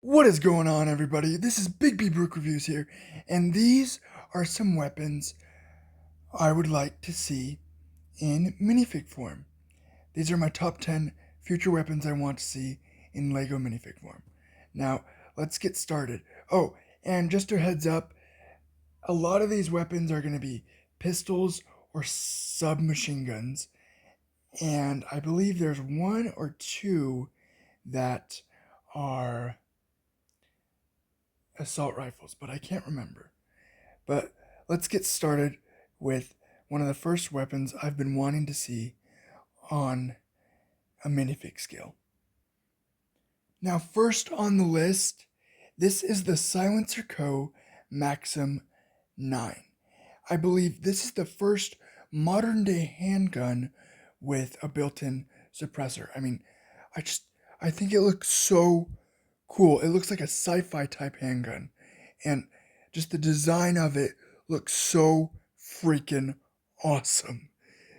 What is going on, everybody? This is Big B Brook Reviews here, and these are some weapons I would like to see in minifig form. These are my top 10 future weapons I want to see in LEGO minifig form. Now, let's get started. Oh, and just a heads up, a lot of these weapons are going to be pistols or submachine guns, and I believe there's one or two that are assault rifles, but I can't remember. But let's get started with one of the first weapons I've been wanting to see on a minifig scale. Now, first on the list, this is the Silencer Co. Maxim 9. I believe this is the first modern day handgun with a built-in suppressor. I just I think it looks so cool. It looks like a sci-fi type handgun, and just the design of it looks so freaking awesome.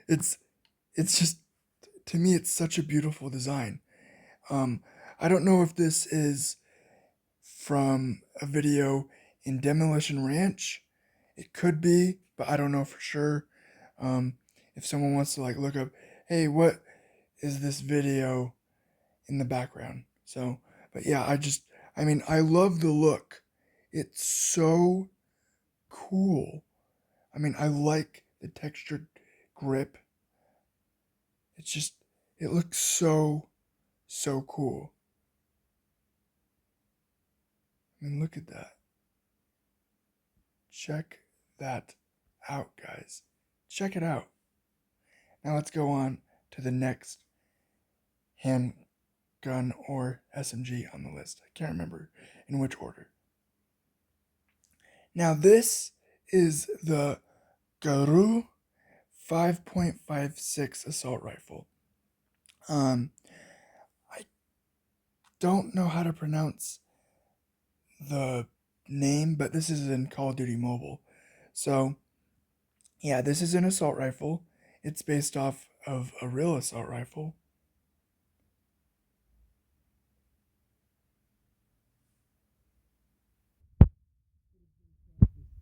It's it's just, to me, it's such a beautiful design. Um, I don't know if this is from a video in Demolition Ranch. It could be, but I don't know for sure. Um, if someone wants to look up, hey, what is this video in the background? So, but yeah, I love the look. It's so cool. I like the textured grip. It's just, it looks so cool. Look at that. Check that out, guys. Check it out. Now let's go on to the next handgun or SMG on the list. I can't remember in which order. Now this is the Garu 5.56 assault rifle. I don't know how to pronounce the name, but this is in Call of Duty Mobile. So, yeah, this is an assault rifle. It's based off of a real assault rifle.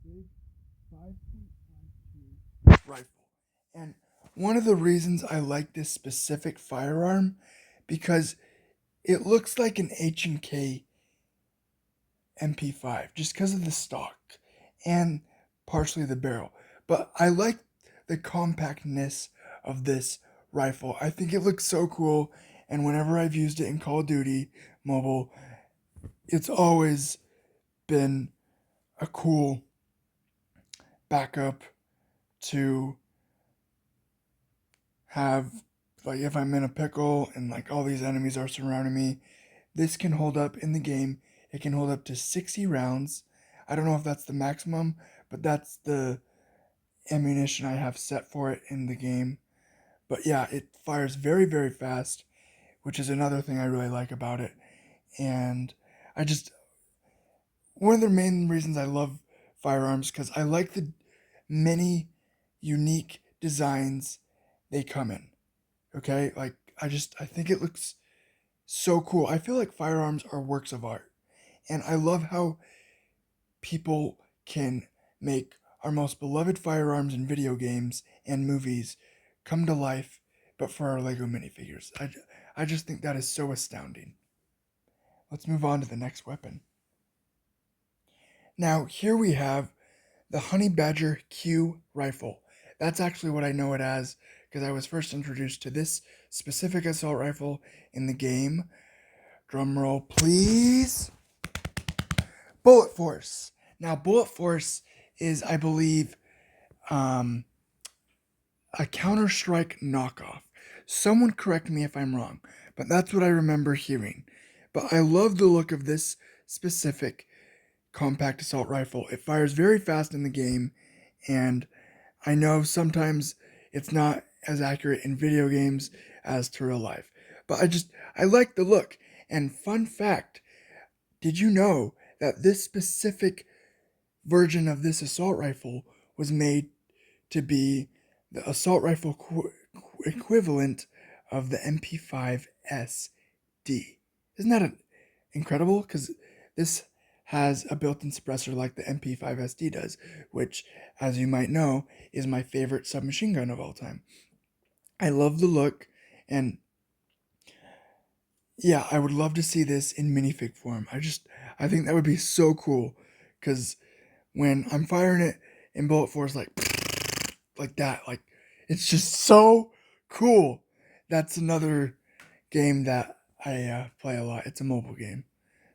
Big 5.52 rifle. And one of the reasons I like this specific firearm, because it looks like an H&K MP5 just because of the stock and partially the barrel. But I like the compactness of this rifle. I think it looks so cool, and whenever I've used it in Call of Duty Mobile, it's always been a cool backup to have. Like, if I'm in a pickle and all these enemies are surrounding me, this can hold up in the game. It can hold up to 60 rounds. I don't know if that's the maximum, but that's the ammunition I have set for it in the game. But yeah, it fires very, very fast, which is another thing I really like about it. And I just, one of the main reasons I love firearms, because I like the many unique designs they come in. Okay? I think it looks so cool. I feel like firearms are works of art. And I love how people can make our most beloved firearms in video games and movies come to life, but for our Lego minifigures. I just think that is so astounding. Let's move on to the next weapon. Now, here we have the Honey Badger Q rifle. That's actually what I know it as, because I was first introduced to this specific assault rifle in the game. Drum roll, please. Bullet Force. Now, Bullet Force is, I believe, a Counter-Strike knockoff. Someone correct me if I'm wrong, but that's what I remember hearing. But I love the look of this specific compact assault rifle. It fires very fast in the game, and I know sometimes it's not as accurate in video games as to real life. But I like the look. And fun fact, did you know that this specific version of this assault rifle was made to be the assault rifle equivalent of the MP5 SD? Isn't that incredible? Because this has a built-in suppressor like the MP5 SD does, which, as you might know, is my favorite submachine gun of all time. I love the look, and yeah, I would love to see this in minifig form. I think that would be so cool, because when I'm firing it in bullet force, like that, like, it's just so cool. That's another game that I play a lot. It's a mobile game,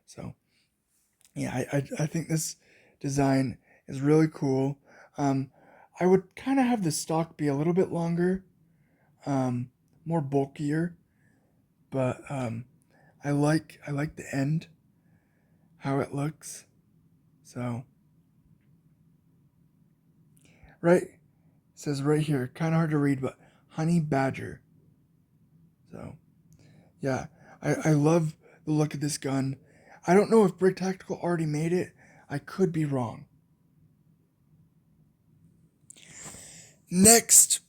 so yeah, I think this design is really cool. Um, I would kind of have the stock be a little bit longer, um, more bulkier, but I like the end, how it looks. So right, it says right here, kind of hard to read, but honey badger. So yeah, I love the look of this gun. I don't know if Brick Tactical already made it. I could be wrong. Next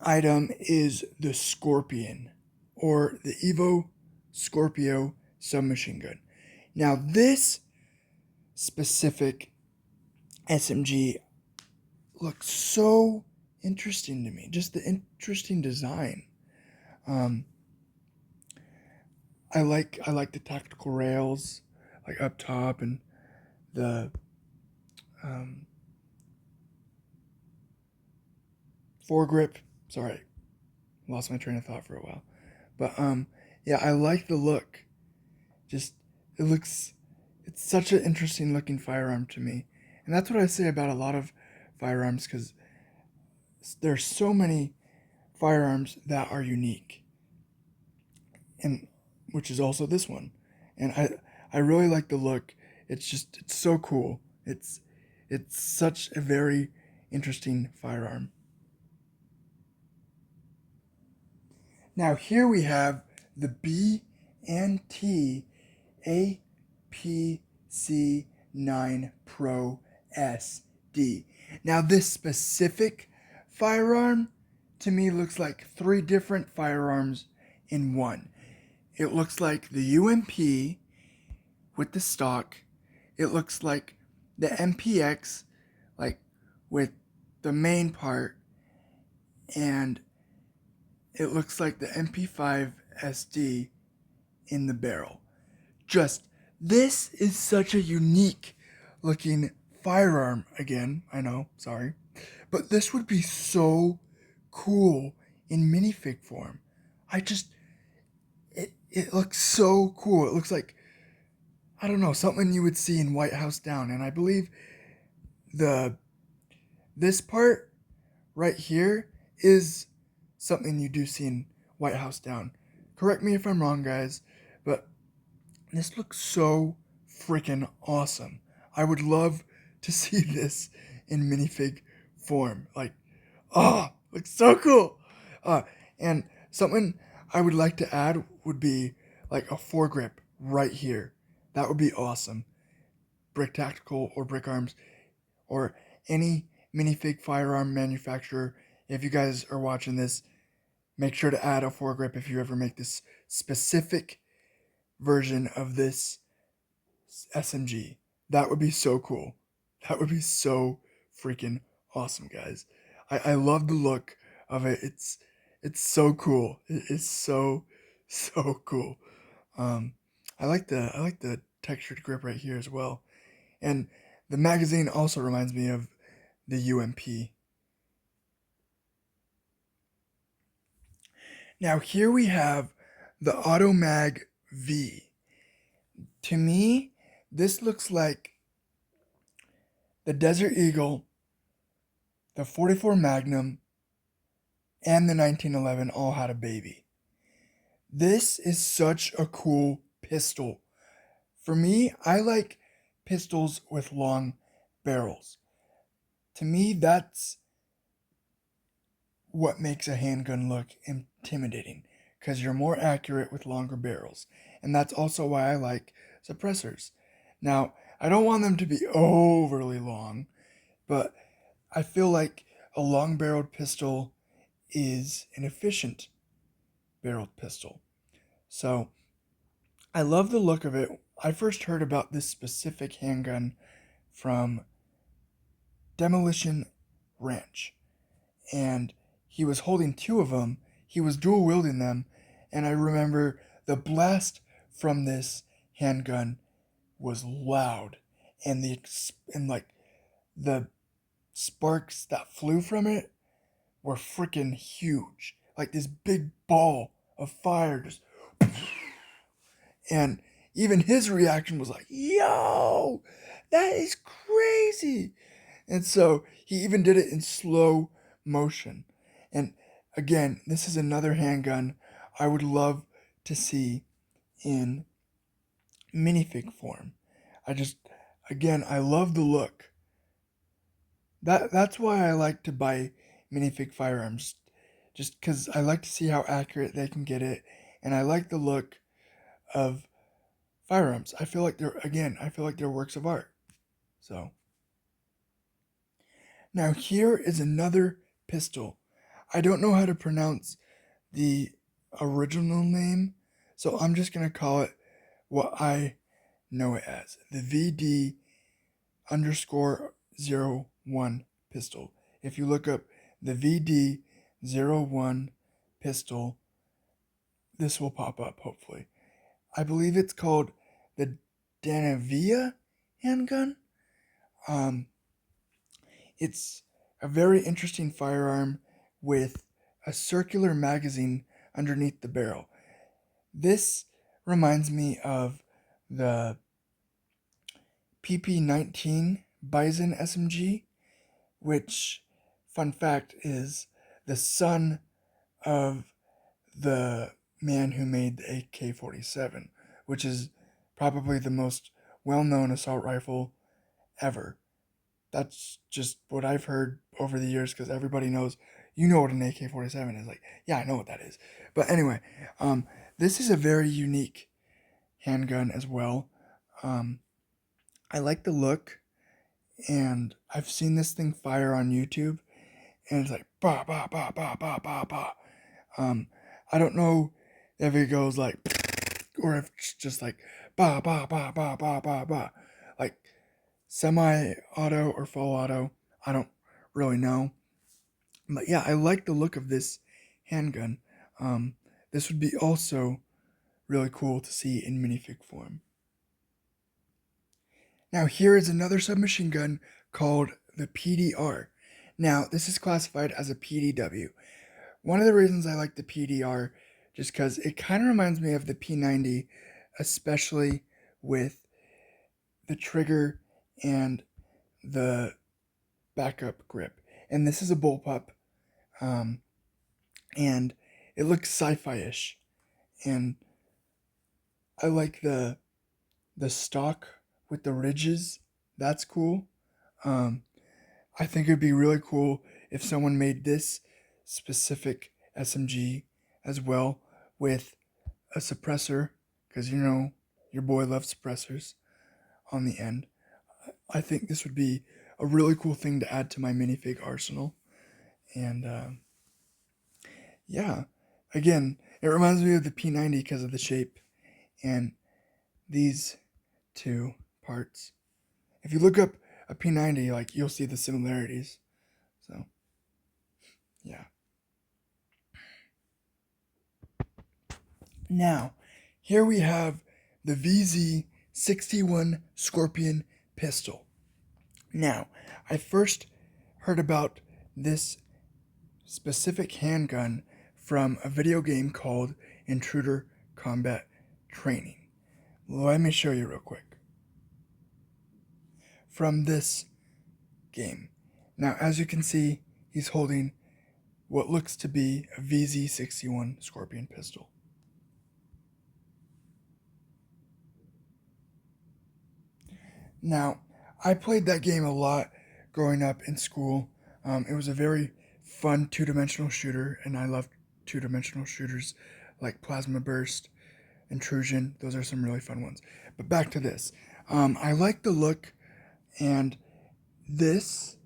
item is the Scorpion, or the Evo Scorpio submachine gun. Now, this specific SMG looks so interesting to me. Just the interesting design. Um, I like the tactical rails, like up top, and the um, foregrip. Sorry, lost my train of thought for a while. But yeah, I like the look. Just it looks, it's such an interesting looking firearm to me, and that's what I say about a lot of firearms, because there's so many firearms that are unique, and which is also this one, and I really like the look. It's so cool. It's such a very interesting firearm. Now here we have the B and T APC9 Pro SD. Now this specific firearm to me looks like three different firearms in one. It looks like the UMP with the stock. It looks like the MPX, like with the main part, and it looks like the MP5 SD in the barrel. Just, this is such a unique looking firearm. Again, I know, sorry. But this would be so cool in minifig form. I just, it looks so cool. It looks like, I don't know, something you would see in White House Down. And I believe the this part right here is something you do see in White House Down. Correct me if I'm wrong, guys, but this looks so freaking awesome. I would love to see this in minifig form. Like, oh, looks so cool. And something I would like to add would be like a foregrip right here. That would be awesome. Brick Tactical or Brick Arms or any minifig firearm manufacturer, if you guys are watching this, make sure to add a foregrip if you ever make this specific version of this SMG. That would be so cool. That would be so freaking awesome, guys. I love the look of it. It's so cool. It is so so cool. Um, I like the textured grip right here as well, and the magazine also reminds me of the UMP. Now here we have the Automag V. To me, this looks like the Desert Eagle, the 44 Magnum, and the 1911 all had a baby. This is such a cool pistol. For me, I like pistols with long barrels. To me, that's what makes a handgun look intimidating, because you're more accurate with longer barrels. And that's also why I like suppressors. Now, I don't want them to be overly long, but I feel like a long barreled pistol is an efficient barreled pistol. So I love the look of it I first heard about this specific handgun from Demolition Ranch, and he was holding two of them. He was dual wielding them, and I remember the blast from this handgun was loud, and the sparks that flew from it were freaking huge, like this big ball of fire just. And even his reaction was like, "Yo, that is crazy!" And so he even did it in slow motion. And again, this is another handgun I would love to see in minifig form. I just, again, I love the look. That's why I like to buy minifig firearms, just because I like to see how accurate they can get it, and I like the look of firearms. I feel like they're works of art. So now here is another pistol. I don't know how to pronounce the original name, so I'm just gonna call it what I know it as, the VD underscore 01 pistol. If you look up the VD 01 pistol, this will pop up hopefully. I believe it's called the Danavia handgun. Um, it's a very interesting firearm with a circular magazine underneath the barrel. This reminds me of the PP-19 Bison SMG, which, fun fact, is the son of the man who made the AK-47, which is probably the most well-known assault rifle ever. That's just what I've heard over the years, because everybody knows, you know what an AK-47 is. Like, yeah, I know what that is. But anyway, this is a very unique handgun as well. Um, I like the look, and I've seen this thing fire on YouTube, and it's like, bah, bah, bah, bah, bah, bah, bah. Um, I don't know if it goes like, or if it's just like, bah, bah, bah, bah, bah, bah, bah. Like, semi-auto or full auto. I don't really know. But yeah, I like the look of this handgun. This would be also really cool to see in minifig form. Now here is another submachine gun called the PDR. Now this is classified as a PDW. One of the reasons I like the PDR, just because it kind of reminds me of the P90, especially with the trigger and the backup grip. And this is a bullpup, and it looks sci-fi-ish. And I like the stock with the ridges. That's cool. Um, I think it'd be really cool if someone made this specific SMG as well with a suppressor, because you know your boy loves suppressors on the end. I think this would be a really cool thing to add to my minifig arsenal. And yeah, again, it reminds me of the P90 because of the shape and these two parts. If you look up a P90, like, you'll see the similarities. So yeah. Now, here we have the VZ61 Scorpion pistol. Now, I first heard about this specific handgun from a video game called Intruder Combat Training. Let me show you real quick. From this game. Now, as you can see, he's holding what looks to be a VZ61 Scorpion pistol. Now, I played that game a lot growing up in school. It was a very fun two-dimensional shooter, and I love two-dimensional shooters like Plasma Burst, Intrusion. Those are some really fun ones. But back to this. I like the look, and this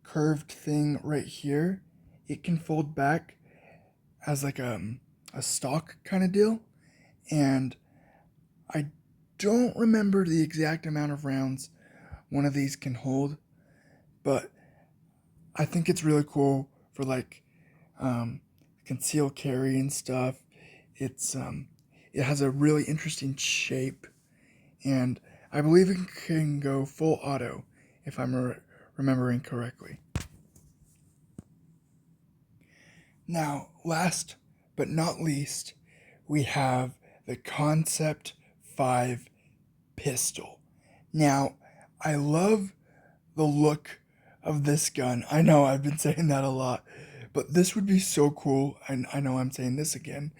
curved thing right here, it can fold back as like a stock kind of deal, and I don't remember the exact amount of rounds one of these can hold, but I think it's really cool for like um, concealed carry and stuff. It has a really interesting shape, and I believe it can go full auto if I'm remembering correctly. Now, last but not least, we have the Concept 5 pistol. Now, I love the look of this gun. I know I've been saying that a lot, but this would be so cool, and I know I'm saying this again,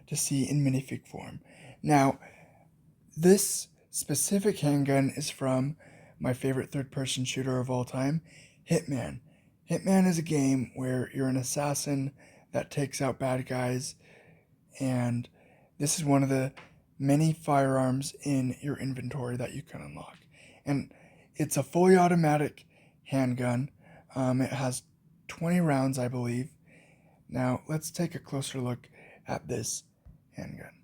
to see in minifig form. Now, this specific handgun is from my favorite third person shooter of all time, Hitman. Hitman is a game where you're an assassin that takes out bad guys, and this is one of the many firearms in your inventory that you can unlock. And it's a fully automatic handgun. It has 20 rounds, I believe. Now, let's take a closer look at this handgun.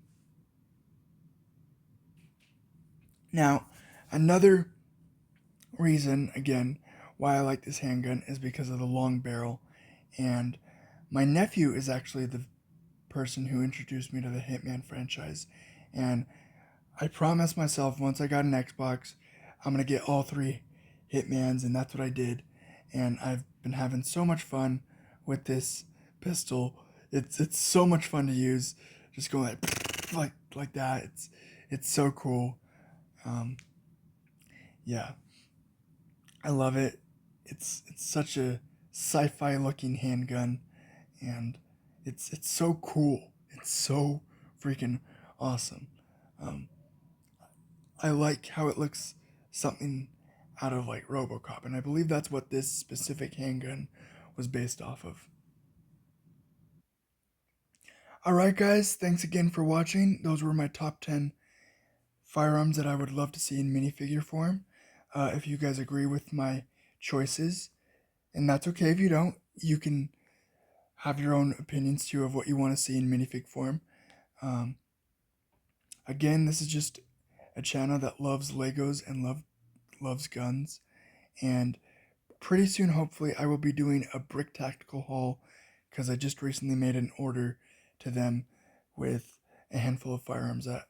Now, another reason, again, why I like this handgun is because of the long barrel. And my nephew is actually the person who introduced me to the Hitman franchise. And I promised myself once I got an Xbox, I'm going to get all three Hitmans, and that's what I did. And I've been having so much fun with this pistol. It's so much fun to use. Just going like that. It's so cool. Um, yeah, I love it. It's such a sci-fi looking handgun, and it's so cool. It's so freaking awesome. Um, I like how it looks something out of like RoboCop, and I believe that's what this specific handgun was based off of. Alright, guys, thanks again for watching. Those were my top 10 firearms that I would love to see in minifigure form. If you guys agree with my choices, and that's okay if you don't, you can have your own opinions too of what you want to see in minifig form. Um, Again, this is just a channel that loves Legos and loves guns, and pretty soon, hopefully, I will be doing a brick tactical haul because I just recently made an order to them with a handful of firearms that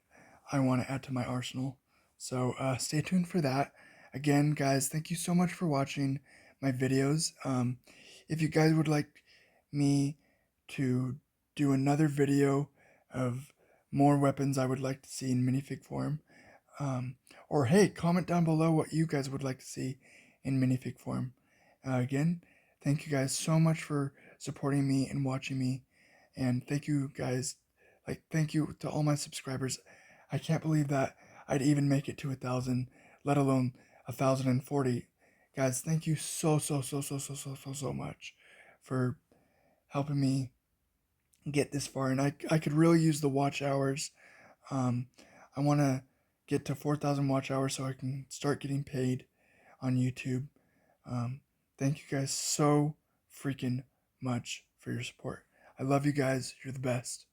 I want to add to my arsenal. So stay tuned for that. Again, guys, thank you so much for watching my videos. If you guys would like me to do another video of more weapons I would like to see in minifig form, or hey, comment down below what you guys would like to see in minifig form. Again, thank you guys so much for supporting me and watching me, and thank you guys, thank you to all my subscribers. I can't believe that I'd even make it to 1,000, let alone 1,040. Guys, thank you so much for helping me get this far, and I could really use the watch hours. um, I want to get to 4,000 watch hours so I can start getting paid on YouTube. Um, Thank you guys so freaking much for your support. I love you guys. You're the best.